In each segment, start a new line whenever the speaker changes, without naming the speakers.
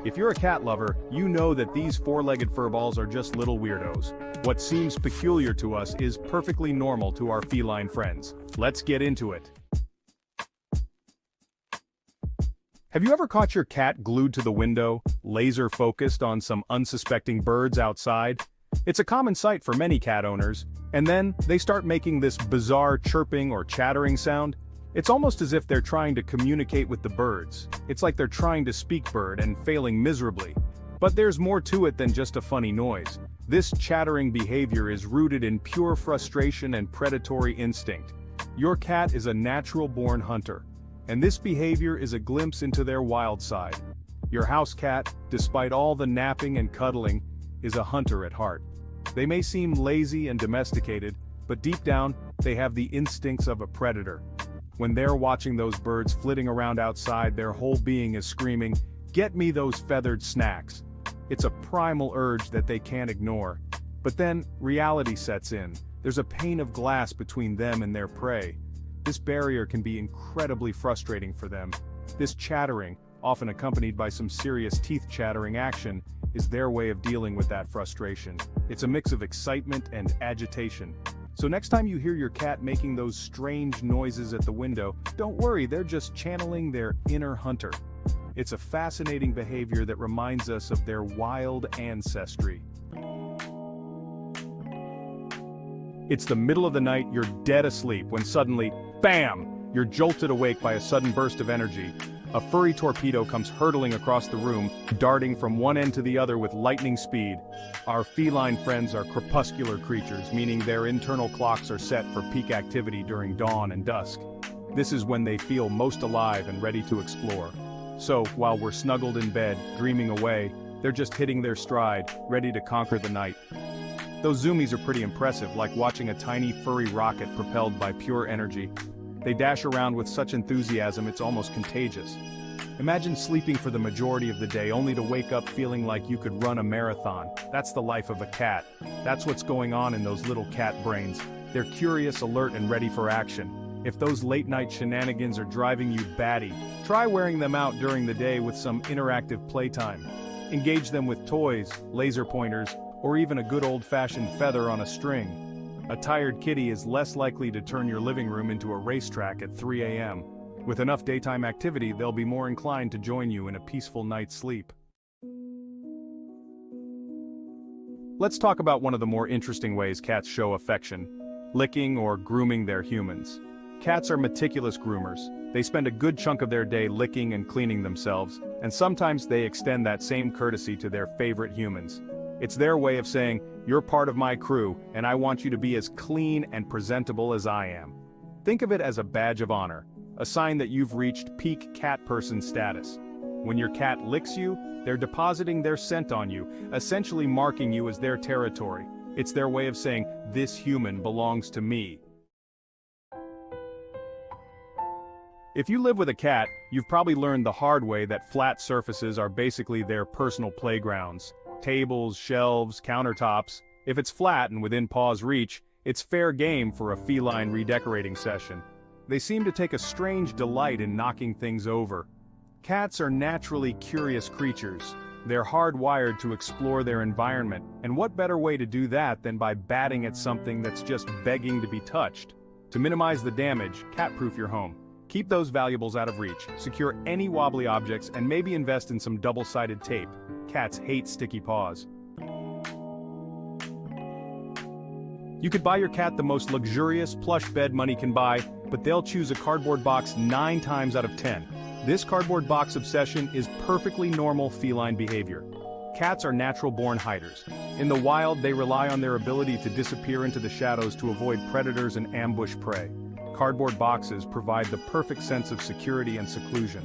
If you're a cat lover, you know that these four-legged furballs are just little weirdos. What seems peculiar to us is perfectly normal to our feline friends. Let's get into it. Have you ever caught your cat glued to the window, laser-focused on some unsuspecting birds outside? It's a common sight for many cat owners, and then they start making this bizarre chirping or chattering sound. It's almost as if they're trying to communicate with the birds. It's like they're trying to speak bird and failing miserably. But there's more to it than just a funny noise. This chattering behavior is rooted in pure frustration and predatory instinct. Your cat is a natural-born hunter, and this behavior is a glimpse into their wild side. Your house cat, despite all the napping and cuddling, is a hunter at heart. They may seem lazy and domesticated, but deep down, they have the instincts of a predator. When they're watching those birds flitting around outside, their whole being is screaming, "Get me those feathered snacks." It's a primal urge that they can't ignore. But then, reality sets in. There's a pane of glass between them and their prey. This barrier can be incredibly frustrating for them. This chattering, often accompanied by some serious teeth-chattering action, is their way of dealing with that frustration. It's a mix of excitement and agitation. So next time you hear your cat making those strange noises at the window, don't worry, they're just channeling their inner hunter. It's a fascinating behavior that reminds us of their wild ancestry. It's the middle of the night, you're dead asleep, when suddenly, BAM! You're jolted awake by a sudden burst of energy. A furry torpedo comes hurtling across the room, darting from one end to the other with lightning speed. Our feline friends are crepuscular creatures, meaning their internal clocks are set for peak activity during dawn and dusk. This is when they feel most alive and ready to explore. So, while we're snuggled in bed, dreaming away, they're just hitting their stride, ready to conquer the night. Those Zoomies are pretty impressive, like watching a tiny furry rocket propelled by pure energy. They dash around with such enthusiasm it's almost contagious. Imagine sleeping for the majority of the day only to wake up feeling like you could run a marathon. That's the life of a cat. That's what's going on in those little cat brains. They're curious, alert, and ready for action. If those late-night shenanigans are driving you batty, try wearing them out during the day with some interactive playtime. Engage them with toys, laser pointers, or even a good old-fashioned feather on a string. A tired kitty is less likely to turn your living room into a racetrack at 3 a.m. With enough daytime activity, they'll be more inclined to join you in a peaceful night's sleep. Let's talk about one of the more interesting ways cats show affection: licking or grooming their humans. Cats are meticulous groomers. They spend a good chunk of their day licking and cleaning themselves, and sometimes they extend that same courtesy to their favorite humans. It's their way of saying, "You're part of my crew, and I want you to be as clean and presentable as I am." Think of it as a badge of honor, a sign that you've reached peak cat person status. When your cat licks you, they're depositing their scent on you, essentially marking you as their territory. It's their way of saying, "This human belongs to me." If you live with a cat, you've probably learned the hard way that flat surfaces are basically their personal playgrounds. Tables, shelves, countertops. If it's flat and within paw's reach, it's fair game for a feline redecorating session. They seem to take a strange delight in knocking things over. Cats are naturally curious creatures. They're hardwired to explore their environment, and what better way to do that than by batting at something that's just begging to be touched? To minimize the damage, cat-proof your home. Keep those valuables out of reach, secure any wobbly objects, and maybe invest in some double-sided tape. Cats hate sticky paws. You could buy your cat the most luxurious plush bed money can buy, but they'll choose a cardboard box 9 times out of 10. This cardboard box obsession is perfectly normal feline behavior. Cats are natural-born hiders. In the wild, they rely on their ability to disappear into the shadows to avoid predators and ambush prey. Cardboard boxes provide the perfect sense of security and seclusion.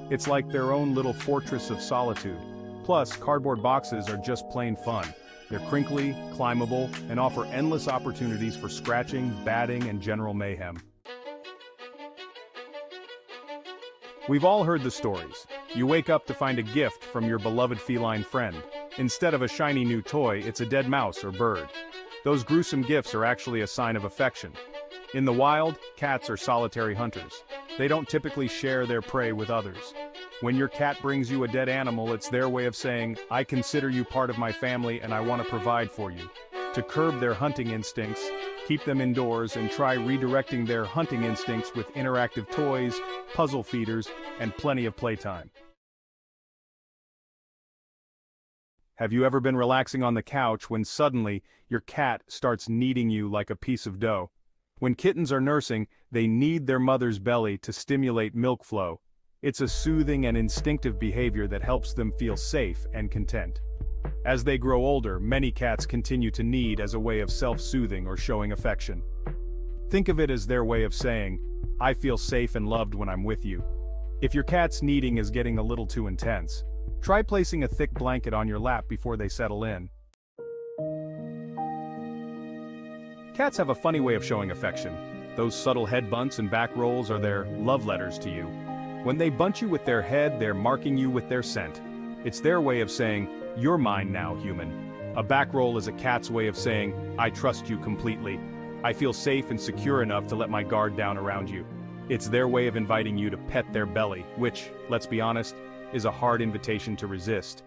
It's like their own little fortress of solitude. Plus, cardboard boxes are just plain fun. They're crinkly, climbable, and offer endless opportunities for scratching, batting, and general mayhem. We've all heard the stories. You wake up to find a gift from your beloved feline friend. Instead of a shiny new toy, it's a dead mouse or bird. Those gruesome gifts are actually a sign of affection. In the wild, cats are solitary hunters. They don't typically share their prey with others. When your cat brings you a dead animal, it's their way of saying, I consider you part of my family and I want to provide for you. To curb their hunting instincts, keep them indoors and try redirecting their hunting instincts with interactive toys, puzzle feeders, and plenty of playtime. Have you ever been relaxing on the couch when suddenly your cat starts kneading you like a piece of dough? When kittens are nursing, they knead their mother's belly to stimulate milk flow. It's a soothing and instinctive behavior that helps them feel safe and content. As they grow older, many cats continue to knead as a way of self-soothing or showing affection. Think of it as their way of saying, I feel safe and loved when I'm with you. If your cat's kneading is getting a little too intense, try placing a thick blanket on your lap before they settle in. Cats have a funny way of showing affection. Those subtle head bunts and back rolls are their love letters to you. When they bunt you with their head, they're marking you with their scent. It's their way of saying, you're mine now, human. A back roll is a cat's way of saying, I trust you completely. I feel safe and secure enough to let my guard down around you. It's their way of inviting you to pet their belly, which, let's be honest, is a hard invitation to resist.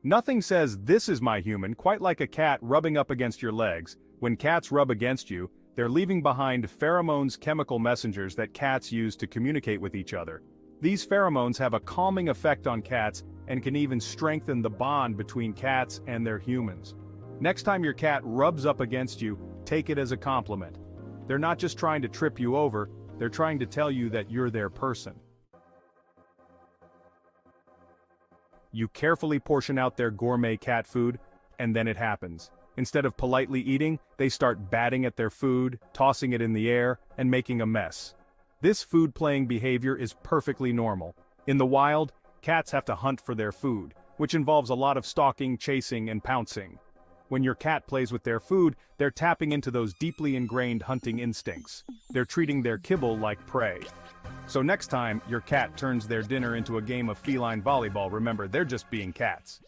Nothing says, this is my human, quite like a cat rubbing up against your legs. When cats rub against you, they're leaving behind pheromones, chemical messengers that cats use to communicate with each other. These pheromones have a calming effect on cats and can even strengthen the bond between cats and their humans. Next time your cat rubs up against you, take it as a compliment. They're not just trying to trip you over, they're trying to tell you that you're their person. You carefully portion out their gourmet cat food, and then it happens. Instead of politely eating, they start batting at their food, tossing it in the air, and making a mess. This food-playing behavior is perfectly normal. In the wild, cats have to hunt for their food, which involves a lot of stalking, chasing, and pouncing. When your cat plays with their food, they're tapping into those deeply ingrained hunting instincts. They're treating their kibble like prey. So next time your cat turns their dinner into a game of feline volleyball, remember, they're just being cats.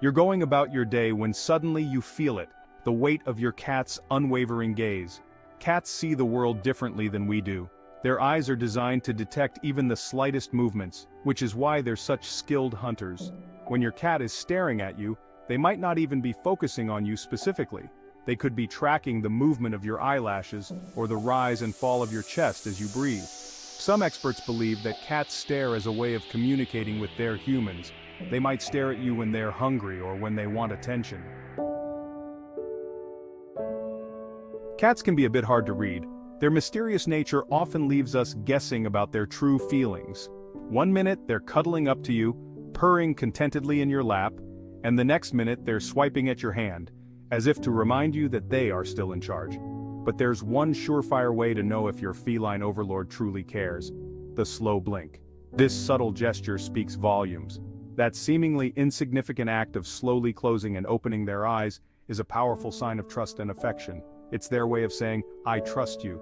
You're going about your day when suddenly you feel it, the weight of your cat's unwavering gaze. Cats see the world differently than we do. Their eyes are designed to detect even the slightest movements, which is why they're such skilled hunters. When your cat is staring at you, they might not even be focusing on you specifically. They could be tracking the movement of your eyelashes or the rise and fall of your chest as you breathe. Some experts believe that cats stare as a way of communicating with their humans. They might stare at you when they're hungry or when they want attention. Cats can be a bit hard to read. Their mysterious nature often leaves us guessing about their true feelings. One minute they're cuddling up to you, purring contentedly in your lap, and the next minute they're swiping at your hand, as if to remind you that they are still in charge. But there's one surefire way to know if your feline overlord truly cares: the slow blink. This subtle gesture speaks volumes. That seemingly insignificant act of slowly closing and opening their eyes is a powerful sign of trust and affection. It's their way of saying, I trust you.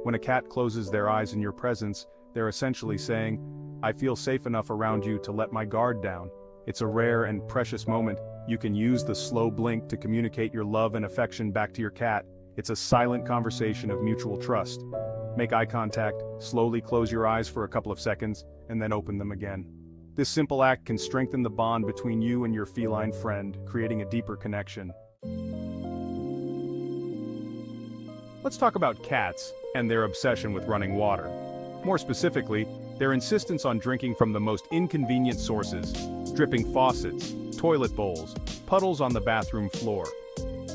When a cat closes their eyes in your presence, they're essentially saying, I feel safe enough around you to let my guard down. It's a rare and precious moment. You can use the slow blink to communicate your love and affection back to your cat. It's a silent conversation of mutual trust. Make eye contact, slowly close your eyes for a couple of seconds, and then open them again. This simple act can strengthen the bond between you and your feline friend, creating a deeper connection. Let's talk about cats and their obsession with running water. More specifically, their insistence on drinking from the most inconvenient sources: dripping faucets, toilet bowls, puddles on the bathroom floor.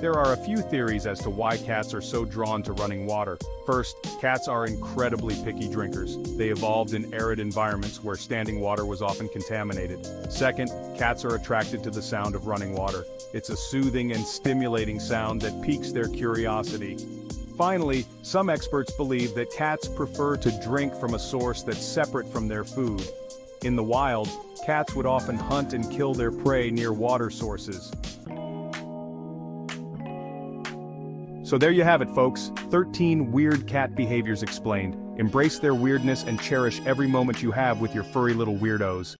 There are a few theories as to why cats are so drawn to running water. First, cats are incredibly picky drinkers. They evolved in arid environments where standing water was often contaminated. Second, cats are attracted to the sound of running water. It's a soothing and stimulating sound that piques their curiosity. Finally, some experts believe that cats prefer to drink from a source that's separate from their food. In the wild, cats would often hunt and kill their prey near water sources. So there you have it, folks. 13 weird cat behaviors explained. Embrace their weirdness and cherish every moment you have with your furry little weirdos.